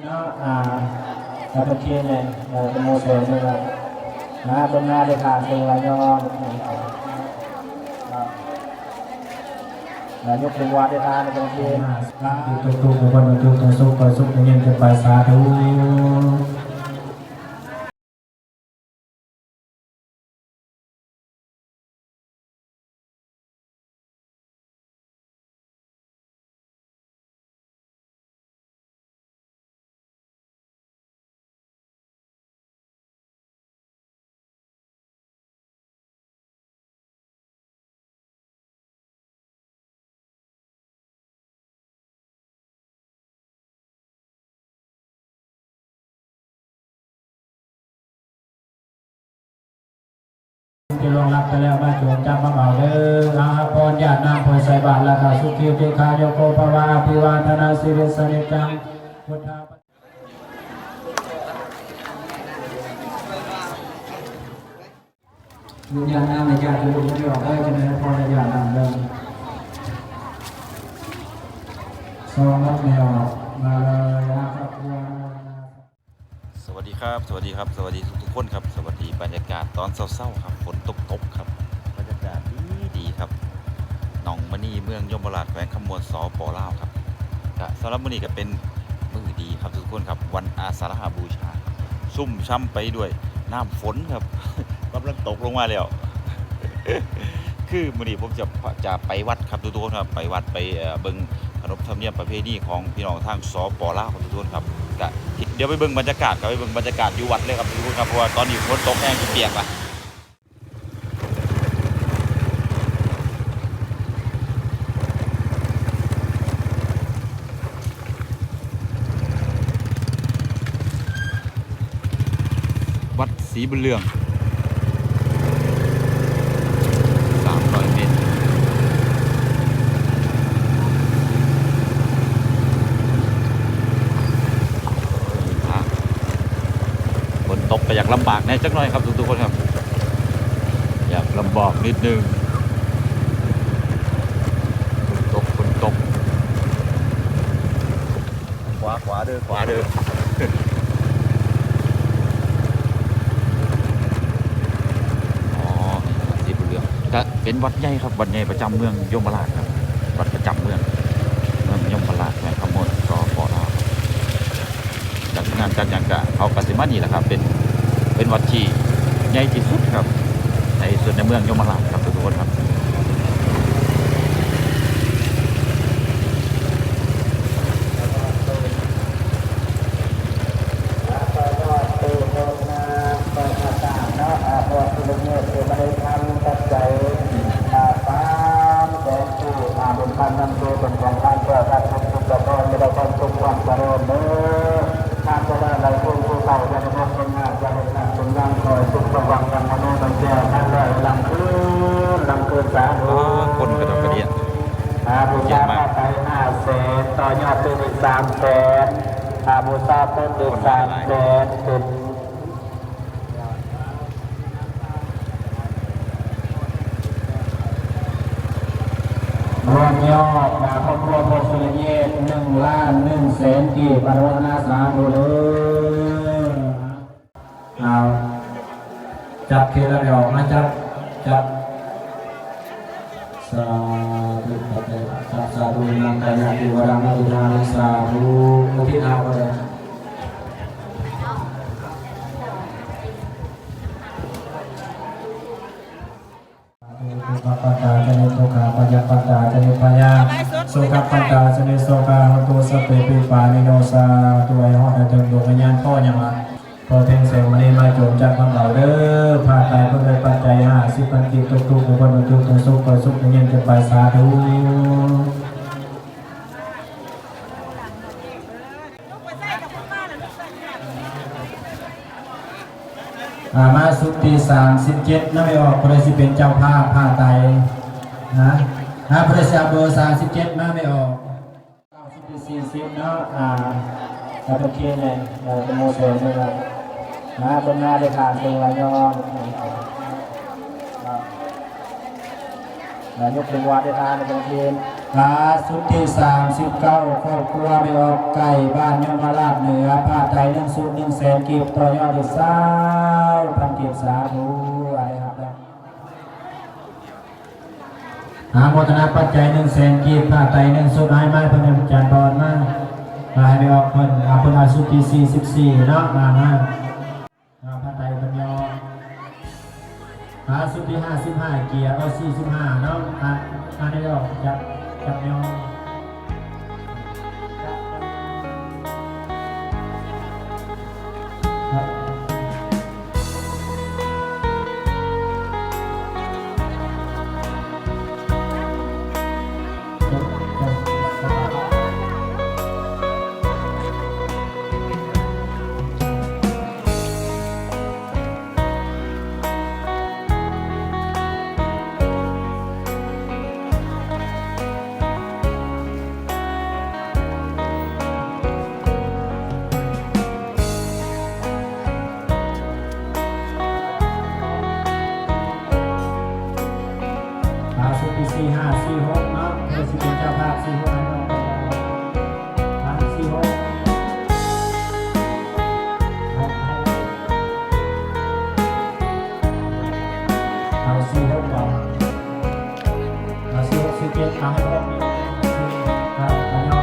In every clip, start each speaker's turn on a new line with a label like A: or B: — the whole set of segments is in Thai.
A: เนาะเราเป็นเคียนเนี่ยเป็นโมเสสเลยเป็นงานได้ขาดตัวยอมยกเป็นวัดได้ทานในเป็นเคียนตุกๆวันตุกๆสุขสุขเย็นจะไปสาธุที่ลงรับไปแล้วมาจวบจำมาเบาเด้ออาพรญาตินางพลใส่บาตรแล้วก็สุขีติคาโยโกภวะอภิวาทนาสิริสนิจังพุทธาบุญญาณนางในญาติลูกที่ออกได้จะได้พรญาตินางเดิมซองรับแนวมาเลยนะครับ
B: สวัสดีครับสวัสดีครับสวัสดีทุกคนครับสวัสดีบรรยากาศตอนเช้าๆครับฝนตกครับบรรยากาศดีครับหนองมณีเมืองยมราชแขวงคำมวลสป.ลาวครับสำหรับมื้อนี้ก็เป็นมื้อดีครับทุกคนครับวันอาสาฬหบูชาซุ่มช่ำไปด้วยน้ำฝนครับกำลังตกลงมาแล้วคือมื้อนี้ผมจะไปวัดครับทุกคนครับไปวัดไปเบิ่งขนบธรรมเนียมประเพณีของพี่น้องทางสป.ลาวครับทุกคนครับเดี๋ยวไปเบิ่งบรรยากาศครับไปเบิ่งบรรยากาศอยู่วัดเลยครับทุกคนครับเพราะว่าตอนนี้ฝนตกแห้งเปียกอ่ะวัดศรีบุญเรือง300 เมตรตกไปอยากลำบากแน่จักหน่อยครับทุกคนครับอยากลำบากนิดนึงฝนตกขวาเด้ออ๋อที่บุญเรืองก็เป็นวัดใหญ่ครับวัดใหญ่ประจำเมืองยมราชครับวัดประจำเมืองยมราชแขวงคำมวลสป.ลาวจัดงานกันอย่างกะเขากสิมานี่แหละครับเป็นวัดที่ใหญ่ที่สุดครับในส่วนในเมืองยมราชครับทุกคนครับคนกระดกกระเดีย
A: บูชาผ้าไตร500,000ต่อยอดเป็นอีก300,000บูชาต้นอีก300,000เป็นรวมยอดครอบครัวพลสุรเยศ1,100,000 กีบอนุโมทนาสาธุเลยจับเคละเดียวมาจับสาธุสาธุนางกายติวรังอุทานิสาธุอุทิศเอาเลยปัปตาเจนิโตกาปัญญปัตตาเจนิปัญญาโสกปัตตาเจนิโสกาหตุสเปปิปานิโนสาตัวไอหอดถึงดวงวิญญาณพ่อยังมาพอเทงเสวนีมาโจมจากคำเหล่าเด้อพาตายเพื่อได้ปัจจัย50 พันกิจทุกคนทุกสุขเย็นจะไปสาธุมาสุดที่37นั่นไม่ออกพระสิเป็นเจ้าภาพผ้าไตพระเจ้าเบอร์37มาไม่ออก90ที่40เนาะเราเป็นเคียนเนี่ยเป็นโมเสสเลยเป็นงานได้ขาดตัวยอมยกเป็นวัดได้ทานในเป็นเคียน ล่าสุดที่39ครอบครัวไปออกไก่บ้านยมราชเหนือผ้าไทย1 สุด1 แสนกีบต่อยอดอีก20,000กีบสาธุอะไรครับหาโมทนาปัจจัย1 แสนกีบผ้าไทย1 สุดให้มาเพิ่นจันทร์บอลมาให้ไปออกเพิ่นเอาเพิ่นอาสุดที่44เนาะมาผ้าไทยเพิ่นยอสุดที่55เกียร์45เนาะได้ออกจับยอสุดที่4546เนาะเพื่อสิเป็นเจ้าภาพ46ให้น้อง46เอา46ก่อนเอา46 47เอาให้ครบครับขยอ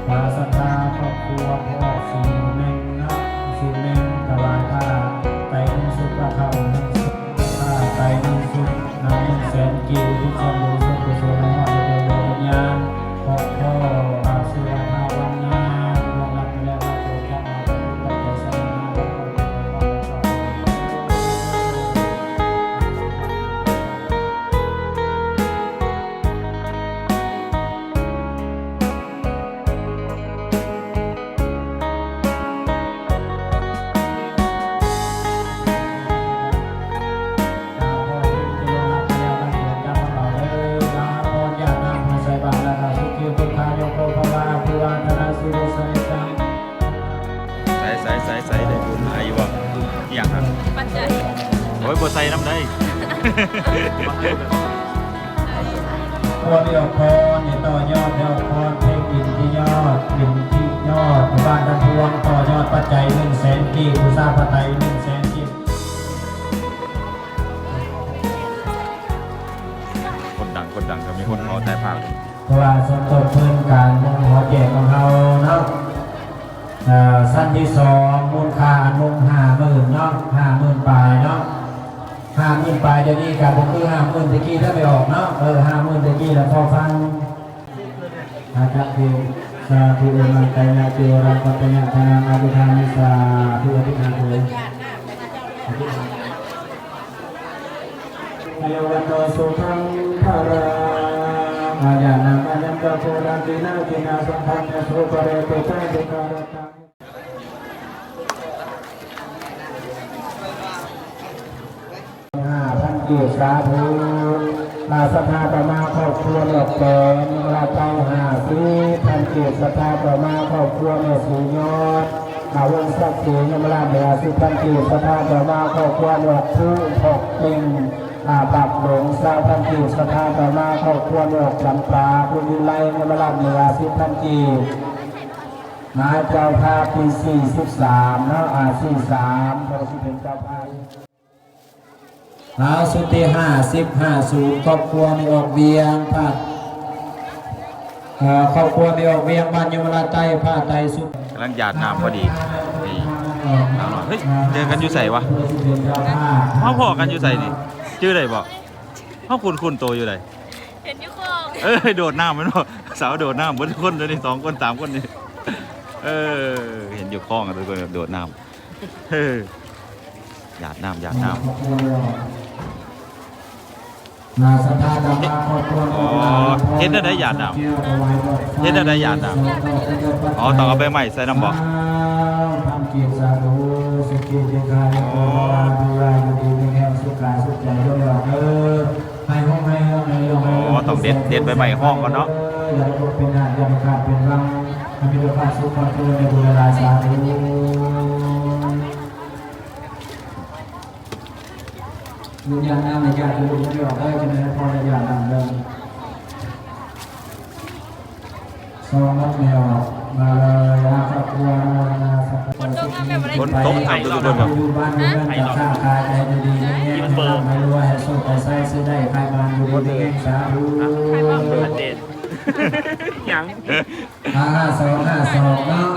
A: มาศรัทธาครอบครัวพ่อสีเม่งนะสีเม่งถวายผ้าไตรสุขพระเขาผ้าไตรสุขนำ1 แสนกีบที่สมบูรณ์สมบูรณ์ในห้องเดินวิญญาณพ่ออาเสือภาวันนาลงรับแล้วโปรดจับมาเป็นผู้ใจสนา
B: ใส่ได้บุญหลายอยู่บ่อีหยังครับ
C: ปัจจัย
B: โอ้ยบ่ใส่น้ำได้
A: พอเดียวพรเนี่ยต่อยอดเดียวพรเพลงดินที่ยอดดินที่ยอดบ้านดันพวงต่อยอดปัจจัย1 แสนกีบผู้สร้างพระไตร1 แสนกีบ
B: คนดังก็มีคนเอาถ่ายภาพ
A: เพราะว่าสมทบเพื่อนการมุ่งหัวแจกของเราเนาะสั้นที่2มูลค่ามุ่ง50,000เนาะ50,000ปลายเนาะ50,000ปลายเดี๋ยวนี้กับผมคือ50,000ตะกี้ถ้าไปออกเนาะ50,000ตะกี้แล้วพอฟังอาจารย์คือสาธุเอมังไตนาจิวรังปัตยาธนาอาภิธานิสาธุอภิธาตุเยวันโนสุขังภาราอาญานังอาญังกะโพรันตินาตินาสังฆังยโสปะเรเตเตเตการตัง5,000กีบสาธุศรัทธาประมาครอบครัวดอกแก่มีเวลาใจ50,000กีบศรัทธาประมาครอบครัวเนี่ยสียอดวงศักดิ์ศรียมราชเหนือ10,000กีบศรัทธาประมาครอบครัวดอกผู้ถกจริงปักหลง20,000กีบศรัทธาประมาครอบครัวดอกจำปาผู้วิไลยมราชเหนือ10,000กีบมาเจ้าภาพที่43เนาะ43พระสิเป็นเจ้าภาพสุดที่50ครอบครัวไม่ออกเวียงผ้าครอบครัวไม่ออกเวียงบ้านยมราชใต้ผ้าไตรสุข
B: กำลังหยาดน้ำพอดีนี่น้ำหน่อยเฮ้ยเจอกันอยู่ใส่วะพ่อกันอยู่ใส่นี่ชื่ออะไรบอกพ่อคุณโตอยู่ไหน
C: เห็นยุคอง
B: โดดน้ำมันบอกสาวโดดน้ำบนคนเลยนี่2 คน 3 คนนี่เห็นอยู่คลองกันทุกคนโดดน้ำหยาดน้ำ
A: นาสถาธรรมะครอบครัว
B: เห็นได้หยาดน้ำเห็นได้หยาดน้ำต้องเอาไปใหม่ใส่น้ำบ่
A: ทำ เกียรติสาธุสุขีเจกายโอราดูราอยู่ดีมีแห่งสุขกายสุขใจด้วยหรอกให้ห้องให้ห้องให้ห้องให้
B: อ๋อต้องเด็ดใบไม้ห้องก่อนเนาะ
A: อย่าได้เป็นหน้าอย่าได้ขาดเป็นรังให้มีความสุขความเจริญในบุญราสาธุยืนยันหน้าในญาติลูกไม่ออกได้จะได้พอในญาตินำเดิมสองนัดแนวมาเลยอาคาครัวนาสัพพะสุขี
B: ฝนตกครับทุกคนครับ
A: อยู่บ้านอยู่เมืองจะค้าขายใจดีๆไม่แย่งทำไม่รู้ให้สู้ไปใส่ซื้อได้ใครบ้านอยู่ดีไม่แย่งสาธุ
C: ยัง
A: 5252เนาะ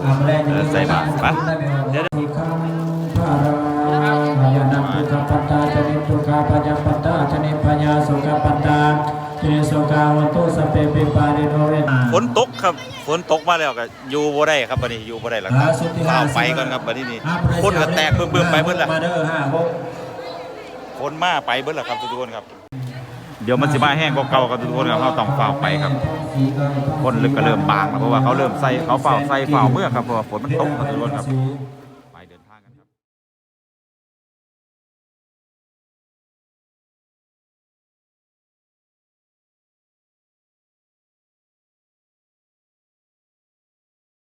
A: ทำแรงอยู่
B: ใส่บาตรไป
A: เดี๋ยวมีคำพระราพยานัมปุถปัตตาจนิตุกาปัญญปัตตาจนิปัญญาสุขปัตตาจนิสุกาวันตุสเปปิปาริโนเว
B: ฝนตกครับฝนตกมาแล้วก็อยู่บ่ได้ครับบัดนี้อยู่บ่ได้แล้วครับเอาไปก่อนครับบัดนี้นี่คนก็แตกเบิ่มๆไปเบิดละ
A: มาเด้อ5
B: ฝนมาไปเบิดละครับทุกคนครับ เดี๋ยวมันสิมาแห้งกว่าเก่าครับทุกคนครับเราต้องฝ่าไปครับคนก็เริ่มบางแล้วเพราะว่าเขาเริ่มใส่เขาฝ่าใส่ฝ่าเมื่อครับเพราะว่าฝนมันตกครับทุกคนครับ
A: 6